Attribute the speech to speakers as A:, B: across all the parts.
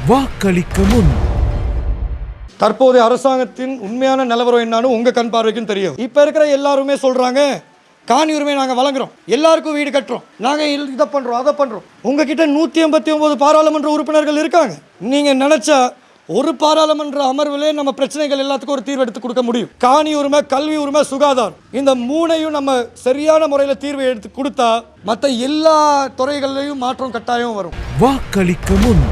A: வாக்களிக்க முன்.
B: தற்போதைய அரசாங்கத்தின் உண்மையான நிலவரம் என்னன்னு உங்க கண் பார்வைக்கும் தெரியும். இப்ப இருக்கிற எல்லாருமே சொல்றாங்க காணி உரிமை நாங்கள் வழங்குறோம், எல்லாருக்கும் வீடு கட்டுறோம், நாங்கள் இதை பண்ணுறோம் அதை பண்ணுறோம். உங்ககிட்ட 189 பாராளுமன்ற உறுப்பினர்கள் இருக்காங்க. நீங்கள் நினச்சா ஒரு பாராளுமன்ற அமர்விலே நம்ம பிரச்சனைகள் எல்லாத்துக்கும் ஒரு தீர்வு எடுத்து கொடுக்க முடியும். காணி உரிமை, கல்வி உரிமை, சுகாதாரம், இந்த மூணையும் நம்ம சரியான முறையில் தீர்வு எடுத்து கொடுத்தா மற்ற எல்லா துறைகளிலையும் மாற்றம் கட்டாயம் வரும்.
A: வாக்களிக்க முன்.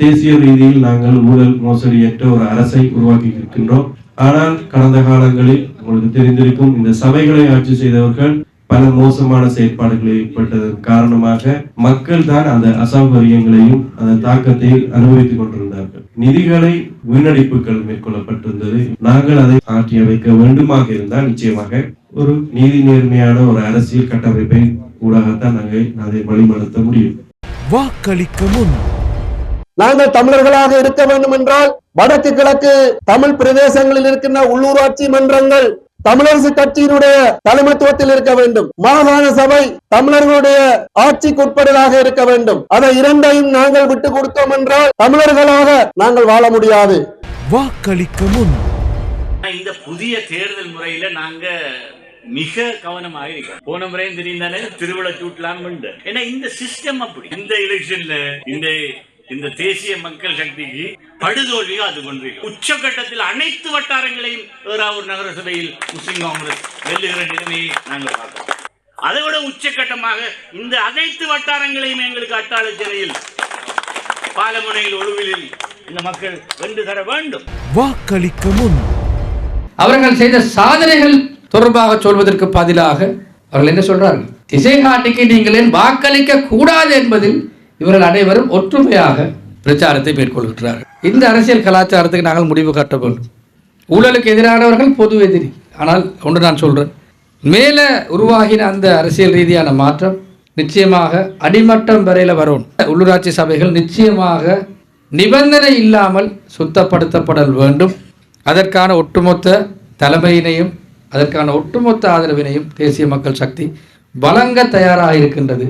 C: தேசிய ரீதியில் நாங்கள் ஊழல் மோசடியற்ற ஒரு அரசை உருவாக்கி இருக்கின்றோம். ஆனால் கடந்த காலங்களில் உங்களுக்கு தெரிந்திருக்கும், இந்த சபைகளை ஆட்சி செய்தவர்கள் பல மோசமான செயற்பாடுகளை ஏற்பட்டதன் காரணமாக மக்கள் தான் அந்த அசௌகரியங்களையும் அந்த தாக்கத்தை அனுபவித்துக் கொண்டிருந்தார்கள். நிதிகளை வீணடிப்புகள் மேற்கொள்ளப்பட்டிருந்தது. நாங்கள் அதை ஆட்சி வைக்க வேண்டுமாக இருந்தால் நிச்சயமாக ஒரு நீதி நேர்மையான ஒரு அரசியல் கட்டமைப்பை ஊடாகத்தான் நாங்கள் அதை வழிநடத்த முடியும்.
A: வாக்களிக்க முன்.
D: நாங்கள் தமிழர்களாக இருக்க வேண்டும் என்றால் வடக்கு கிழக்கு தமிழ் பிரதேசங்களில் இருக்கின்ற உள்ளூராட்சி மன்றங்கள் தமிழரசு கட்சியினுடைய தலைமைத்துவத்தில் இருக்க வேண்டும். மாகாண சபை தமிழர்களுடைய ஆட்சிக்கு உட்பட்டதாக இருக்க வேண்டும். அதை இரண்டையும் நாங்கள் விட்டு கொடுத்தோம் என்றால் தமிழர்களாக நாங்கள் வாழ முடியாது.
A: வாக்களிக்க முன்.
E: இந்த புதிய தேர்தல் முறையில நாங்க மிக கவனமாக இருக்கிறோம். போன முறையும் தெரிந்தானே திருவிழா சூட்டலாம். ஏன்னா இந்த சிஸ்டம் அப்படி, இந்த எலெக்ஷன்ல இந்த தேசிய மக்கள் சக்திக்கு படுதோல்வியோ அது ஒன்று. உச்சகட்டத்தில் அனைத்து வட்டாரங்களையும் ஏறாவூர் நகர சபையில் முஸ்லிம் காங்கிரஸ் வெல்லுகிற நிலைமையை நாங்கள் பார்க்கிறோம். அதை விட உச்சகட்டமாக இந்த அனைத்து வட்டாரங்களையும் எங்களுக்கு அட்டாள சிறையில், பாலமுனையில், ஒழுவிலில் இந்த மக்கள் வென்று தர வேண்டும்.
A: வாக்களிக்க முன்.
F: அவர்கள் செய்த சாதனைகள் தொடர்பாக சொல்வதற்கு பதிலாக அவர்கள் என்ன சொல்றார்கள்? திசை காட்டிக்கு நீங்கள் ஏன் வாக்களிக்க கூடாது என்பதில் இவர்கள் அனைவரும் ஒற்றுமையாக பிரச்சாரத்தை மேற்கொள்கிறார்கள். இந்த அரசியல் கலாச்சாரத்துக்கு நாங்கள் முடிவு கட்ட வேண்டும். ஊழலுக்கு எதிரானவர்கள் பொது எதிரி. ஆனால் ஒன்று நான் சொல்றேன், மேலே உருவாகின அந்த அரசியல் ரீதியான மாற்றம் நிச்சயமாக அடிமட்டம் வரையில் வரும். உள்ளூராட்சி சபைகள் நிச்சயமாக நிபந்தனை இல்லாமல் சுத்தப்படுத்தப்படல் வேண்டும். அதற்கான ஒட்டுமொத்த தலைமையினையும் அதற்கான ஒட்டுமொத்த ஆதரவினையும் தேசிய மக்கள் சக்தி வழங்க தயாராக இருக்கின்றது.